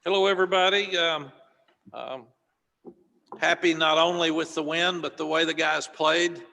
Hello, everybody. Happy not only with the win, but the way the guys played.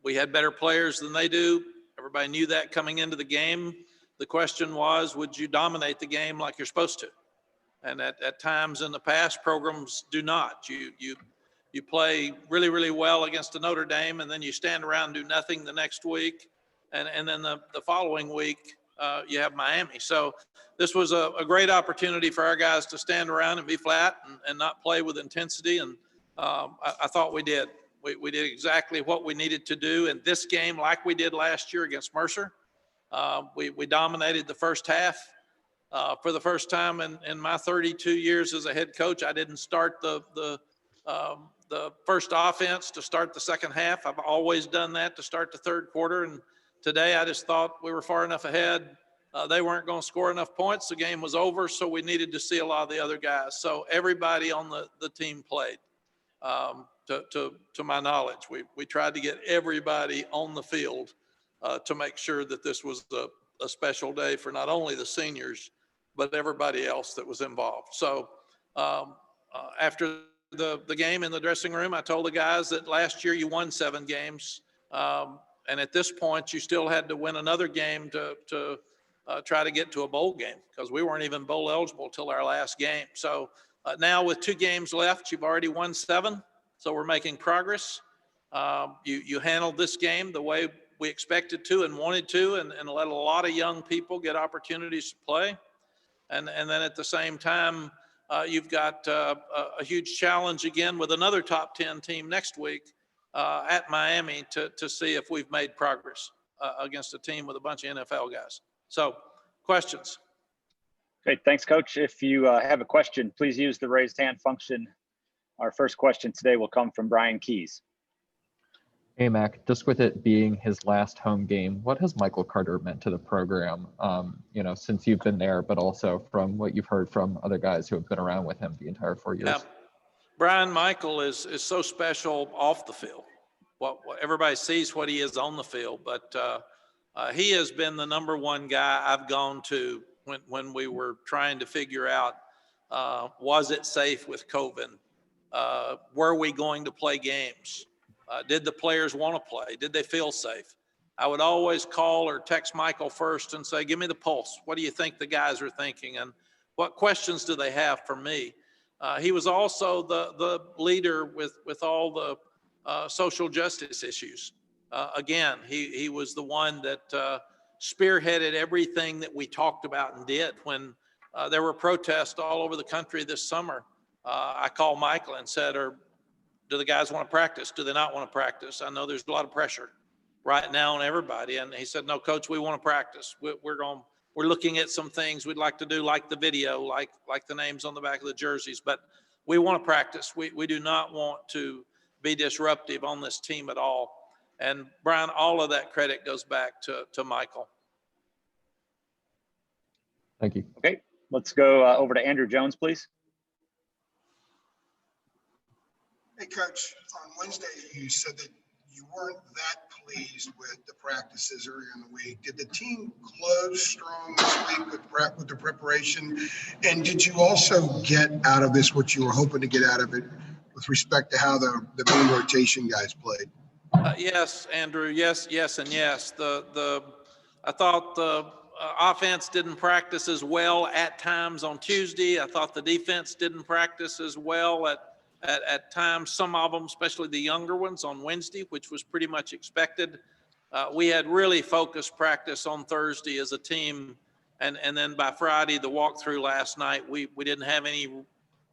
We had better players than they do. Everybody knew that coming into the game. The question was, would you dominate the game like you're supposed to? And at times in the past, programs do not. You play really, really well against a Notre Dame, and then you stand around and do nothing the next week. And then the following week, you have Miami. So this was a great opportunity for our guys to stand around and be flat and not play with intensity. And I thought we did. We did exactly what we needed to do in this game, like we did last year against Mercer. We dominated the first half. For the first time in my 32 years as a head coach, I didn't start the first offense to start the second half. I've always done that to start the third quarter. And today I just thought we were far enough ahead. They weren't going to score enough points. The game was over, so we needed to see a lot of the other guys. So everybody on the team played. To my knowledge, we tried to get everybody on the field to make sure that this was a special day for not only the seniors, but everybody else that was involved. So after the game in the dressing room, I told the guys that last year you won 7 games. And at this point, you still had to win another game to try to get to a bowl game, because we weren't even bowl eligible till our last game. So now with 2 games left, you've already won 7. So we're making progress. You handled this game the way we expected to and wanted to, and let a lot of young people get opportunities to play. And then at the same time, you've got a huge challenge again with another top 10 team next week at Miami to see if we've made progress against a team with a bunch of NFL guys. So, questions? Great, thanks, Coach. If you have a question, please use the raised hand function. Our first question today will come from Brian Keys. Hey, Mac, just with it being his last home game, what has Michael Carter meant to the program, since you've been there, but also from what you've heard from other guys who have been around with him the entire 4 years? Yeah. Brian Michael is so special off the field. What everybody sees what he is on the field, but he has been the #1 guy I've gone to when we were trying to figure out, was it safe with COVID? Were we going to play games? Did the players want to play? Did they feel safe? I would always call or text Michael first and say, give me the pulse. What do you think the guys are thinking? And what questions do they have for me? He was also the leader with all the social justice issues. Again, he was the one that spearheaded everything that we talked about and did. When there were protests all over the country this summer, I called Michael and said, do the guys want to practice? Do they not want to practice? I know there's a lot of pressure right now on everybody. And he said, no, Coach, we want to practice. We're looking at some things we'd like to do, like the video, like the names on the back of the jerseys, but we want to practice. We do not want to be disruptive on this team at all. And Brian, all of that credit goes back to Michael. Thank you. Okay, let's go over to Andrew Jones, please. Hey, Coach, on Wednesday, you said that you weren't that pleased with the practices earlier in the week. Did the team close strong this week with the preparation? And did you also get out of this what you were hoping to get out of it with respect to how the main rotation guys played? Yes, Andrew, yes, and yes. I thought the offense didn't practice as well at times on Tuesday. I thought the defense didn't practice as well at times, some of them, especially the younger ones, on Wednesday, which was pretty much expected. We had really focused practice on Thursday as a team. And then by Friday, the walkthrough last night, we didn't have any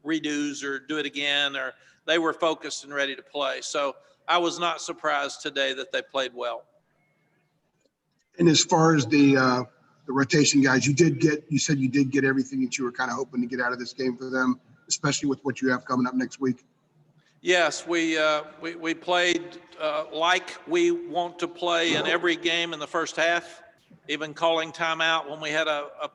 redos or do it again, or they were focused and ready to play. So I was not surprised today that they played well. And as far as the rotation guys, you said you did get everything that you were kind of hoping to get out of this game for them, especially with what you have coming up next week? Yes, we played like we want to play in every game in the first half, even calling timeout when we had a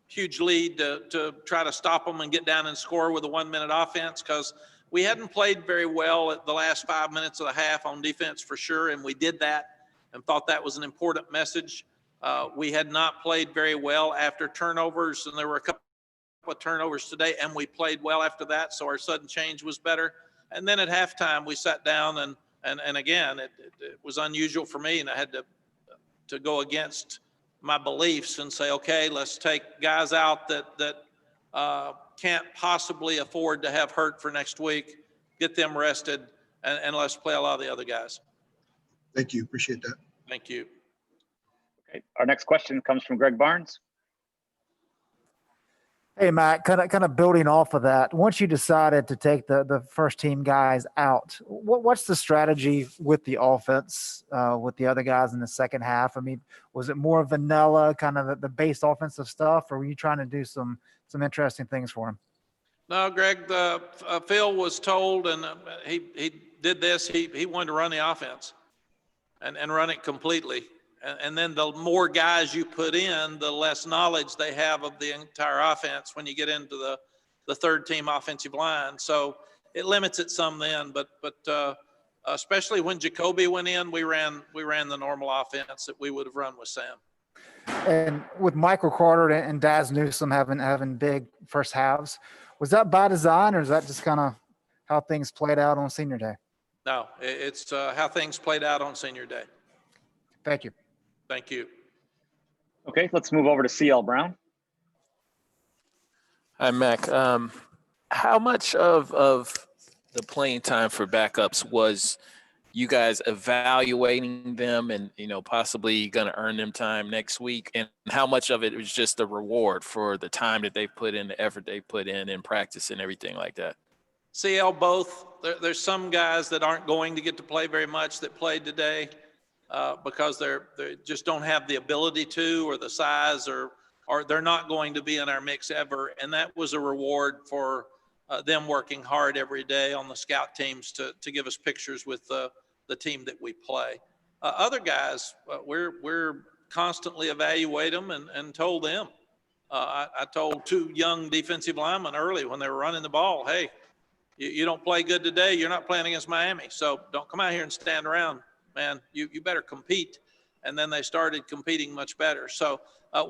huge lead to try to stop them and get down and score with a 1-minute offense, because we hadn't played very well at the last 5 minutes of the half on defense for sure, and we did that and thought that was an important message. We had not played very well after turnovers, and there were a couple of turnovers today, and we played well after that. So our sudden change was better. And then at halftime, we sat down and again, it was unusual for me, and I had to go against my beliefs and say, okay, let's take guys out that can't possibly afford to have hurt for next week, get them rested, and let's play a lot of the other guys. Thank you. Appreciate that. Thank you. Okay. Our next question comes from Greg Barnes. Hey, Matt, kind of building off of that. Once you decided to take the first team guys out, what's the strategy with the offense, with the other guys in the second half? I mean, was it more vanilla, kind of the base offensive stuff, or were you trying to do some interesting things for him? No, Greg, Phil was told, and he did this. He wanted to run the offense and run it completely. And then the more guys you put in, the less knowledge they have of the entire offense when you get into the third team offensive line. So it limits it some then, but especially when Jacoby went in, we ran the normal offense that we would have run with Sam. And with Michael Carter and Daz Newsome having big first halves, was that by design, or is that just kind of how things played out on senior day? No, it's how things played out on senior day. Thank you. Thank you. Okay, let's move over to CL Brown. Hi, Mac. How much of the playing time for backups was you guys evaluating them and, possibly going to earn them time next week? And how much of it was just a reward for the time that they put in, the effort they put in practice and everything like that? CL, both. There's some guys that aren't going to get to play very much that played today because they just don't have the ability to, or the size, or they're not going to be in our mix ever. And that was a reward for them working hard every day on the scout teams to give us pictures with the team that we play. Other guys, we're constantly evaluate them and told them. I told two young defensive linemen early when they were running the ball, hey, you don't play good today, you're not playing against Miami. So don't come out here and stand around, man. You better compete. And then they started competing much better. So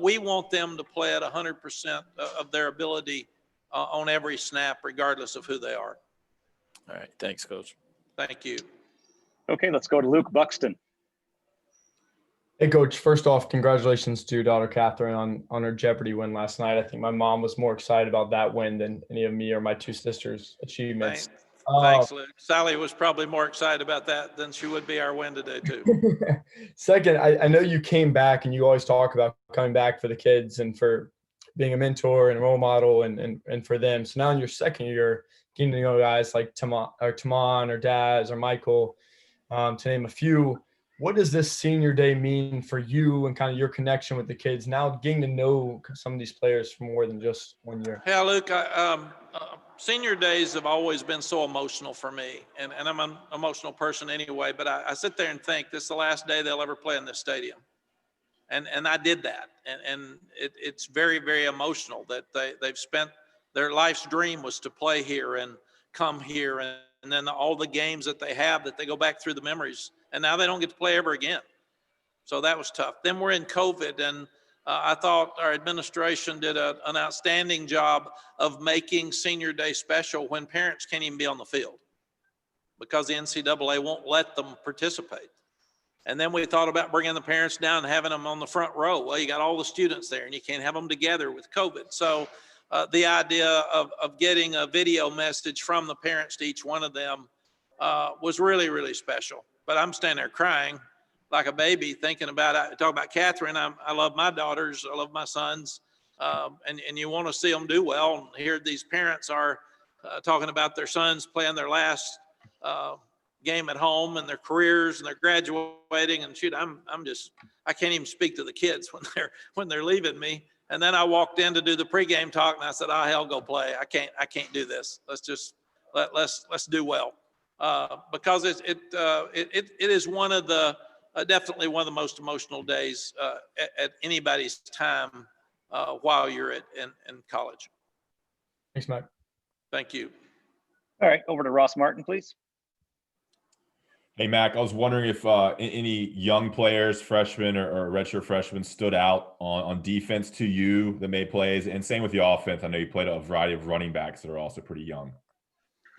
we want them to play at 100% of their ability on every snap, regardless of who they are. All right. Thanks, Coach. Thank you. Okay, let's go to Luke Buxton. Hey, Coach. First off, congratulations to daughter Catherine on her Jeopardy win last night. I think my mom was more excited about that win than any of me or my two sisters' achievements. Thanks, Luke. Sally was probably more excited about that than she would be our win today, too. Second, I know you came back and you always talk about coming back for the kids and for being a mentor and a role model and for them. So now in your second year, getting to know guys like Tamon or Daz or Michael, to name a few. What does this senior day mean for you and kind of your connection with the kids now, getting to know some of these players for more than just 1 year? Yeah, Luke, senior days have always been so emotional for me, and I'm an emotional person anyway, but I sit there and think this is the last day they'll ever play in this stadium. And I did that, and it's very, very emotional that they've spent their life's dream was to play here and come here, and then all the games that they have that they go back through the memories, and now they don't get to play ever again. So that was tough. Then we're in COVID, and I thought our administration did an outstanding job of making senior day special when parents can't even be on the field because the NCAA won't let them participate. And then we thought about bringing the parents down and having them on the front row. Well, you got all the students there and you can't have them together with COVID. So the idea of getting a video message from the parents to each one of them was really, really special. But I'm standing there crying like a baby thinking about it. Talk about Catherine. I love my daughters. I love my sons. And you want to see them do well. And here these parents are talking about their sons playing their last game at home and their careers, and they're graduating. And shoot, I can't even speak to the kids when they're leaving me. And then I walked in to do the pregame talk, and I said, "Oh hell, go play. I can't do this. Let's do well." Because it is one of the definitely one of the most emotional days at anybody's time while you're in college. Thanks, Mike. Thank you. All right, over to Ross Martin, please. Hey, Mac, I was wondering if any young players, freshmen or redshirt freshmen, stood out on defense to you that made plays, and same with the offense. I know you played a variety of running backs that are also pretty young.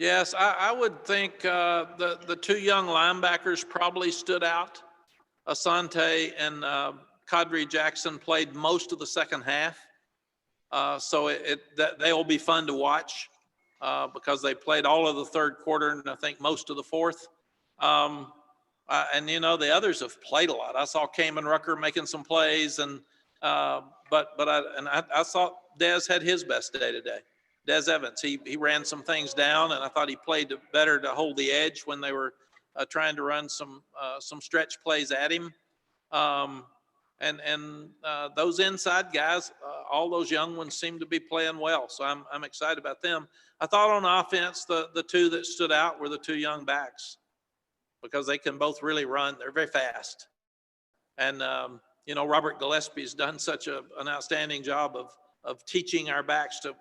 Yes, I would think the two young linebackers probably stood out. Asante and Kadri Jackson played most of the second half. So they will be fun to watch because they played all of the third quarter and I think most of the fourth. And the others have played a lot. I saw Kamen Rucker making some plays, and but I thought Dez had his best day today. Dez Evans, he ran some things down, and I thought he played better to hold the edge when they were trying to run some stretch plays at him. And those inside guys, all those young ones seem to be playing well. So I'm excited about them. I thought on offense, the two that stood out were the two young backs because they can both really run. They're very fast. And, Robert Gillespie's done such an outstanding job of teaching our backs to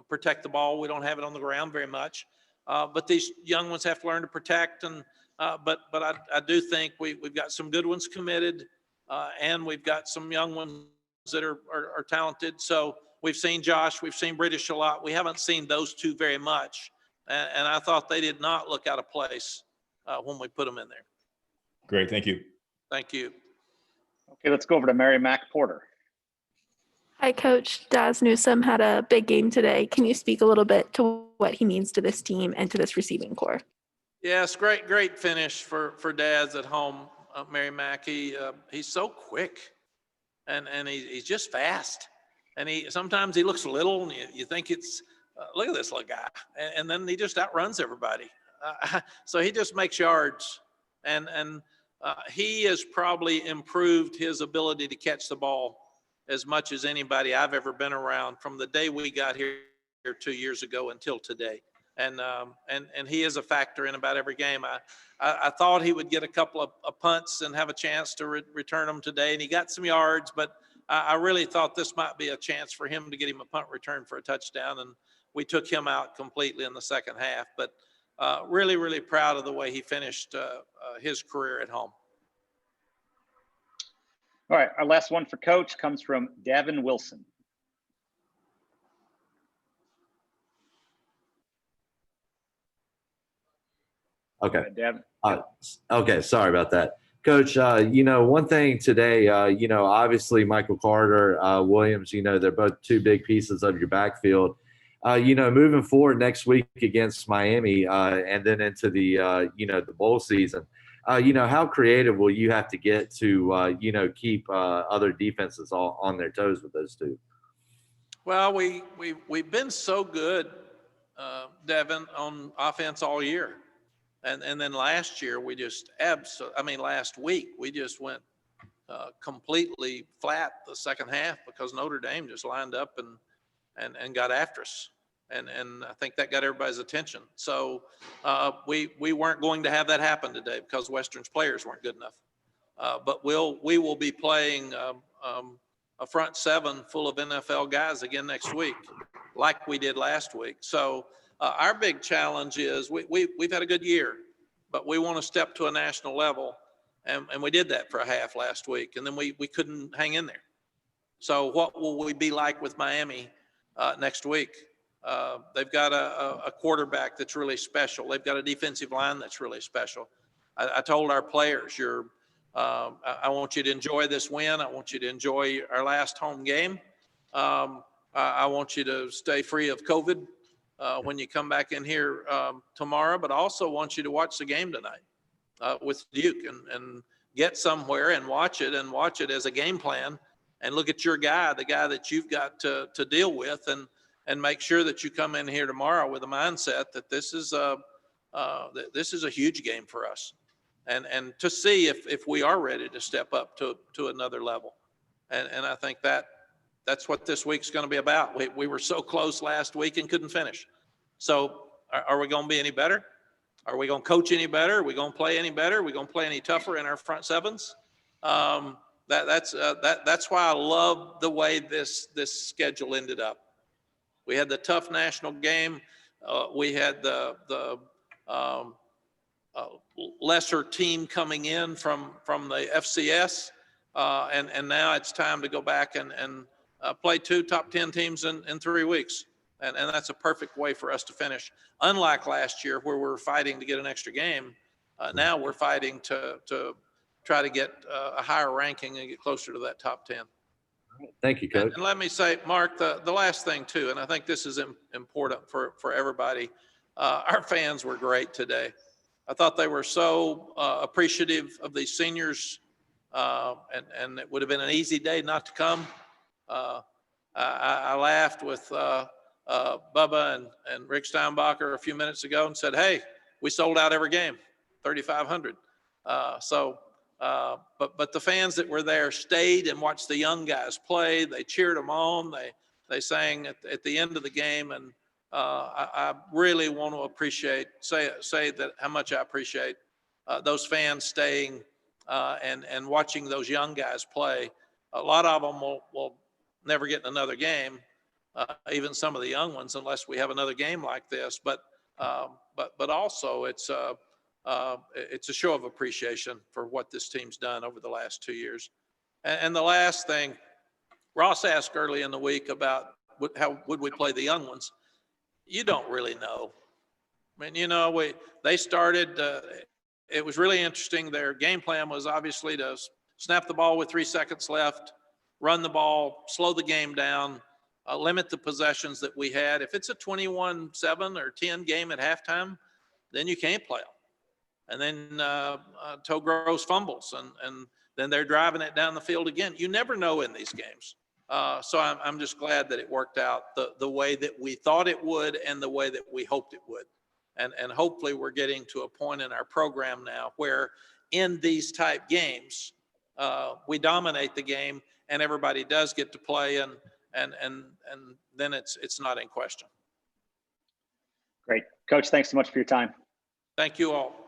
protect the ball. We don't have it on the ground very much. But these young ones have to learn to protect. And but I do think we've got some good ones committed. And we've got some young ones that are talented. So we've seen Josh, we've seen British a lot. We haven't seen those two very much. And I thought they did not look out of place when we put them in there. Great. Thank you. Thank you. Okay, let's go over to Mary Mack Porter. Hi, Coach. Daz Newsome had a big game today. Can you speak a little bit to what he means to this team and to this receiving corps? Yes, great finish for Daz at home. Mary Mack, he's so quick, and he's just fast, and sometimes he looks little, and you think it's look at this little guy, and then he just outruns everybody. So he just makes yards, and he has probably improved his ability to catch the ball as much as anybody I've ever been around from the day we got here 2 years ago until today. And he is a factor in about every game. I thought he would get a couple of punts and have a chance to return them today, and he got some yards, but I really thought this might be a chance for him to get him a punt return for a touchdown, and we took him out completely in the second half. But really proud of the way he finished his career at home. All right, our last one for Coach comes from Davin Wilson. Okay. Davin. Okay. Sorry about that. Coach, one thing today, obviously Michael Carter, Williams, they're both two big pieces of your backfield. Moving forward next week against Miami and then into the, the bowl season, how creative will you have to get to, keep other defenses all on their toes with those two? Well, we've been so good, Devin, on offense all year. And then last year we just last week we just went completely flat the second half because Notre Dame just lined up and got after us. And I think that got everybody's attention. So we weren't going to have that happen today because Western's players weren't good enough. But we will be playing a front seven full of NFL guys again next week, like we did last week. So our big challenge is we've had a good year, but we want to step to a national level. And we did that for a half last week, and then we couldn't hang in there. So what will we be like with Miami next week? They've got a quarterback that's really special. They've got a defensive line that's really special. I told our players, I want you to enjoy this win. I want you to enjoy our last home game. I want you to stay free of COVID when you come back in here tomorrow, but I also want you to watch the game tonight with Duke and get somewhere and watch it as a game plan and look at your guy, the guy that you've got to deal with, and make sure that you come in here tomorrow with a mindset that this is a huge game for us, and to see if we are ready to step up to another level, and I think that's what this week's going to be about. We were so close last week and couldn't finish. So are we going to be any better? Are we going to coach any better? Are we going to play any better? Are we going to play any tougher in our front sevens? That's why I love the way this schedule ended up. We had the tough national game. We had the lesser team coming in from the FCS. And now it's time to go back and play 2 top 10 teams in 3 weeks. And that's a perfect way for us to finish. Unlike last year where we're fighting to get an extra game, now we're fighting to try to get a higher ranking and get closer to that top 10. Thank you, Coach. And let me say, Mark, the last thing too, and I think this is important for everybody. Our fans were great today. I thought they were so appreciative of these seniors, and it would have been an easy day not to come. I laughed with Bubba and Rick Steinbacher a few minutes ago and said, hey, we sold out every game, 3,500. But the fans that were there stayed and watched the young guys play. They cheered them on. They sang at the end of the game. And I really want to say that how much I appreciate those fans staying and watching those young guys play. A lot of them will never get in another game, even some of the young ones, unless we have another game like this. But also it's a show of appreciation for what this team's done over the last 2 years. And the last thing, Ross asked early in the week about how would we play the young ones. You don't really know. I mean, they started, it was really interesting. Their game plan was obviously to snap the ball with 3 seconds left, run the ball, slow the game down, limit the possessions that we had. If it's a 21-7 or 10 game at halftime, then you can't play them. And then Toe Gross fumbles, and then they're driving it down the field again. You never know in these games. So I'm just glad that it worked out the way that we thought it would and the way that we hoped it would. And hopefully we're getting to a point in our program now where in these type games, we dominate the game and everybody does get to play, and then it's not in question. Great. Coach, thanks so much for your time. Thank you all.